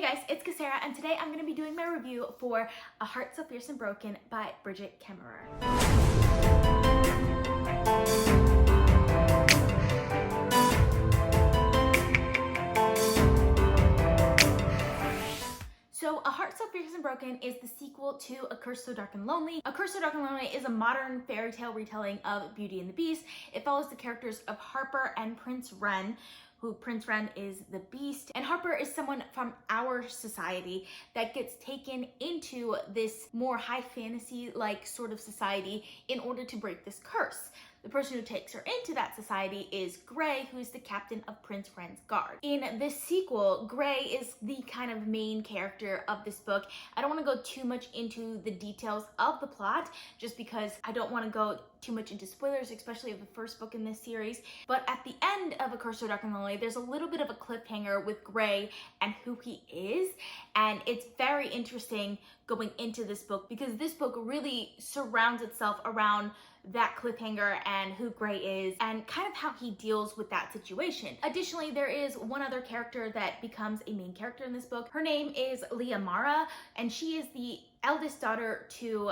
Hey guys, it's Kesara, and today I'm going to be doing my review for A Heart So Fierce and Broken by Brigid Kemmerer. So, A Heart So Fierce and Broken is the sequel to A Curse So Dark and Lonely. A Curse So Dark and Lonely is a modern fairy tale retelling of Beauty and the Beast. It follows the characters of Harper and Prince Ren, who Prince Ren is the Beast, and Harper is someone from our society that gets taken into this more high fantasy-like sort of society in order to break this curse. The person who takes her into that society is Gray, who's the captain of Prince Ren's guard. In this sequel, Gray is the kind of main character of this book. I don't want to go too much into the details of the plot, just because I don't want to go too much into spoilers, especially of the first book in this series. But at the end of A Curse So Dark and Lonely, there's a little bit of a cliffhanger with Gray and who he is, and it's very interesting going into this book because this book really surrounds itself around that cliffhanger and who Gray is and kind of how he deals with that situation. Additionally, there is one other character that becomes a main character in this book. Her name is Liamara, and she is the eldest daughter to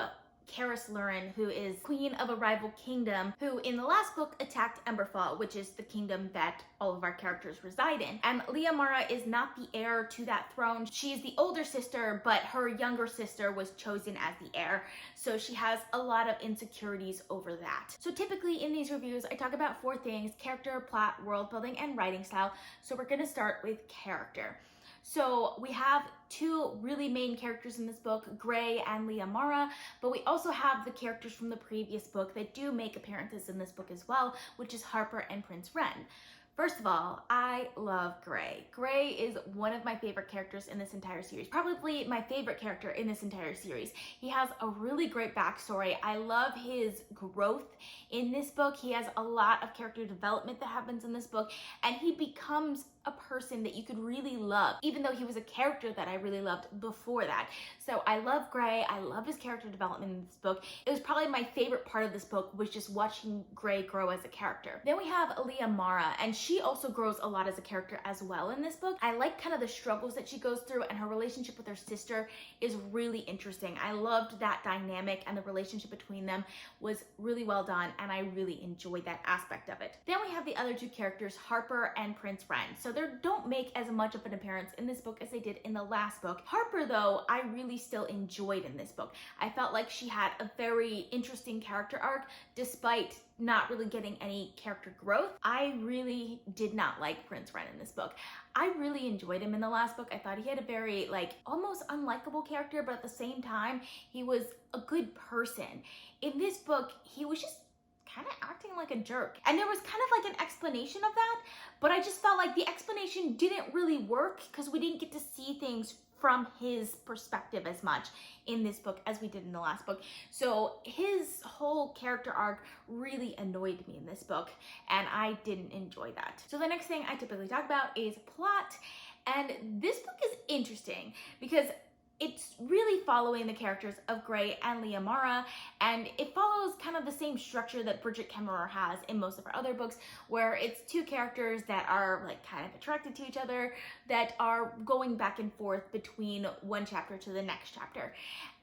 Karis Lurin, who is queen of a rival kingdom, who in the last book attacked Emberfall, which is the kingdom that all of our characters reside in. And Liamara is not the heir to that throne. She is the older sister, but her younger sister was chosen as the heir, so she has a lot of insecurities over that. So typically in these reviews, I talk about four things: character, plot, world building, and writing style. So we're gonna start with character. So we have two really main characters in this book, Gray and Liamara, but we also have the characters from the previous book that do make appearances in this book as well, which is Harper and Prince Ren. First of all, I love Gray. Gray is one of my favorite characters in this entire series, probably my favorite character in this entire series. He has a really great backstory. I love his growth in this book. He has a lot of character development that happens in this book, and he becomes a person that you could really love, even though he was a character that I really loved before that. So I love Gray. I love his character development in this book. It was probably my favorite part of this book, was just watching Gray grow as a character. Then we have Liamara, and she also grows a lot as a character as well in this book. I like kind of the struggles that she goes through, and her relationship with her sister is really interesting. I loved that dynamic, and the relationship between them was really well done, and I really enjoyed that aspect of it. Then we have the other two characters, Harper and Prince Ren. So they don't make as much of an appearance in this book as they did in the last book. Harper, though, I really still enjoyed in this book. I felt like she had a very interesting character arc despite not really getting any character growth. I really did not like Prince Ren in this book. I really enjoyed him in the last book. I thought he had a very almost unlikable character, but at the same time, he was a good person. In this book, he was just kind of acting like a jerk. And there was kind of like an explanation of that, but I just felt like the explanation didn't really work because we didn't get to see things from his perspective as much in this book as we did in the last book. So his whole character arc really annoyed me in this book, and I didn't enjoy that. So the next thing I typically talk about is plot, and this book is interesting because it's really following the characters of Gray and Liamara, and it follows kind of the same structure that Brigid Kemmerer has in most of her other books, where it's two characters that are kind of attracted to each other, that are going back and forth between one chapter to the next chapter.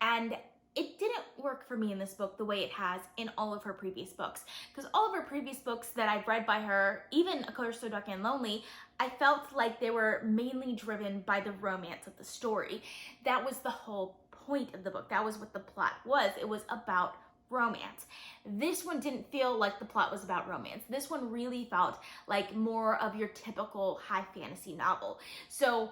And it didn't work for me in this book the way it has in all of her previous books. Because all of her previous books that I've read by her, even A Curse So Dark and Lonely, I felt like they were mainly driven by the romance of the story. That was the whole point of the book. That was what the plot was. It was about romance. This one didn't feel like the plot was about romance. This one really felt like more of your typical high fantasy novel. So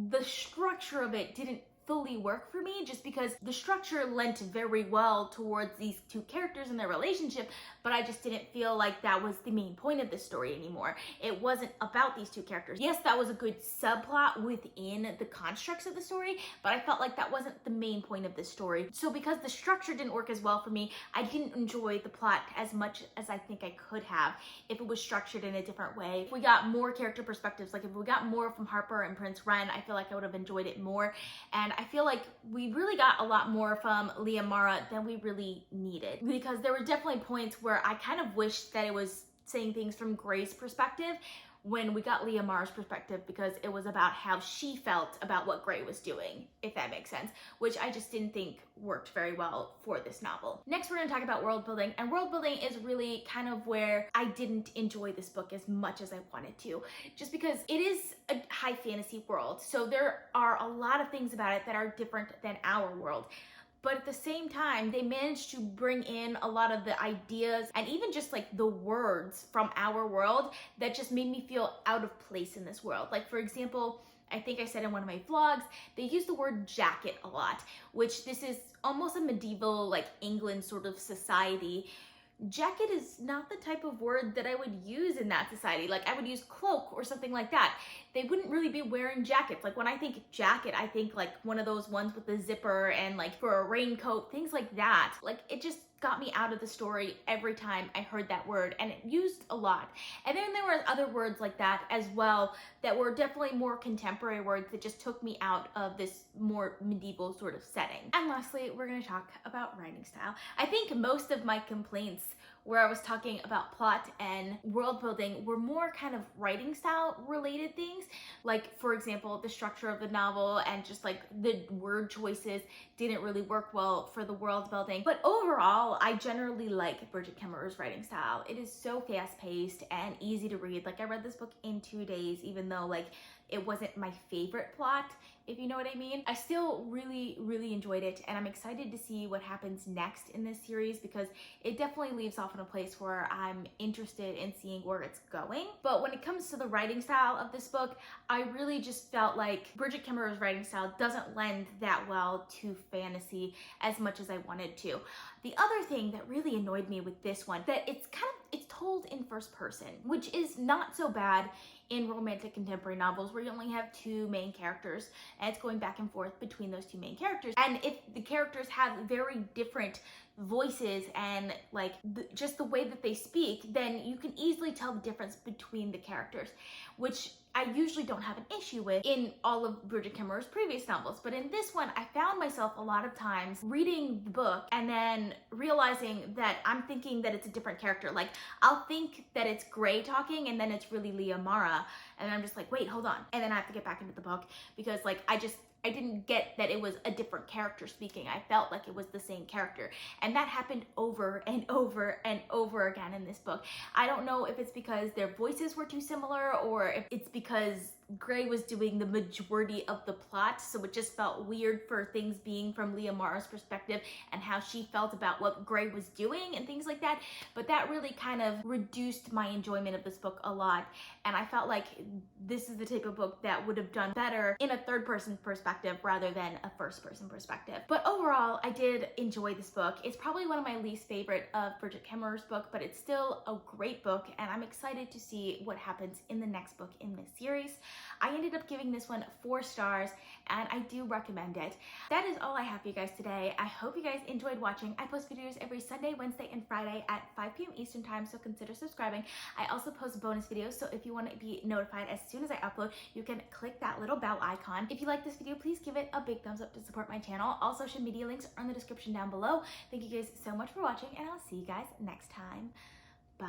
the structure of it didn't fully work for me, just because the structure lent very well towards these two characters and their relationship, but I just didn't feel like that was the main point of the story anymore. It wasn't about these two characters. Yes, that was a good subplot within the constructs of the story, but I felt like that wasn't the main point of the story. So because the structure didn't work as well for me, I didn't enjoy the plot as much as I think I could have if it was structured in a different way. If we got more character perspectives, like if we got more from Harper and Prince Ren, I feel like I would have enjoyed it more. And I feel like we really got a lot more from Liamara than we really needed, because there were definitely points where I kind of wished that it was saying things from Gray's perspective when we got Leah Mara's perspective, because it was about how she felt about what Grey was doing, if that makes sense, which I just didn't think worked very well for this novel. Next, we're going to talk about world building, and world building is really kind of where I didn't enjoy this book as much as I wanted to, just because it is a high fantasy world, so there are a lot of things about it that are different than our world. But at the same time, they managed to bring in a lot of the ideas and even just like the words from our world that just made me feel out of place in this world. Like, for example, I think I said in one of my vlogs, they use the word jacket a lot, which this is almost a medieval, like England sort of society. Jacket is not the type of word that I would use in that society. Like, I would use cloak or something like that. They wouldn't really be wearing jackets. Like, when I think jacket, I think like one of those ones with the zipper and like for a raincoat, things like that. Like, it just got me out of the story every time I heard that word, and it used a lot. And then there were other words like that as well that were definitely more contemporary words that just took me out of this more medieval sort of setting. And lastly, we're going to talk about writing style. I think most of my complaints where I was talking about plot and world building were more kind of writing style related things. Like, for example, the structure of the novel and just like the word choices didn't really work well for the world building. But overall, I generally like Brigid Kemmerer's writing style. It is so fast paced and easy to read. Like, I read this book in 2 days, even though like it wasn't my favorite plot, if you know what I mean. I still really, really enjoyed it, and I'm excited to see what happens next in this series because it definitely leaves off in a place where I'm interested in seeing where it's going. But when it comes to the writing style of this book, I really just felt like Brigid Kemmerer's writing style doesn't lend that well to fantasy as much as I wanted to. The other thing that really annoyed me with this one, that it's told in first person, which is not so bad in romantic contemporary novels where you only have 2 main characters and it's going back and forth between those 2 main characters. And if the characters have very different voices and like just the way that they speak, then you can easily tell the difference between the characters, which I usually don't have an issue with in all of Brigid Kemmerer's previous novels. But in this one, I found myself a lot of times reading the book and then realizing that I'm thinking that it's a different character. Like, I'll think that it's Grey talking and then it's really Leah Mara, and I'm just like, wait, hold on. And then I have to get back into the book because like I didn't get that it was a different character speaking. I felt like it was the same character. And that happened over and over and over again in this book. I don't know if it's because their voices were too similar or if it's because Grey was doing the majority of the plot, so it just felt weird for things being from Leah Mara's perspective and how she felt about what Grey was doing and things like that. But that really kind of reduced my enjoyment of this book a lot, and I felt like this is the type of book that would have done better in a third-person perspective rather than a first-person perspective. But overall, I did enjoy this book. It's probably one of my least favorite of Brigid Kemmerer's book, but it's still a great book, and I'm excited to see what happens in the next book in this series. I ended up giving this one 4 stars, and I do recommend it. That is all I have for you guys today. I hope you guys enjoyed watching. I post videos every Sunday, Wednesday, and Friday at 5 p.m. Eastern time, so consider subscribing. I also post bonus videos, so if you want to be notified as soon as I upload, you can click that little bell icon. If you like this video, please give it a big thumbs up to support my channel. All social media links are in the description down below. Thank you guys so much for watching, and I'll see you guys next time. Bye.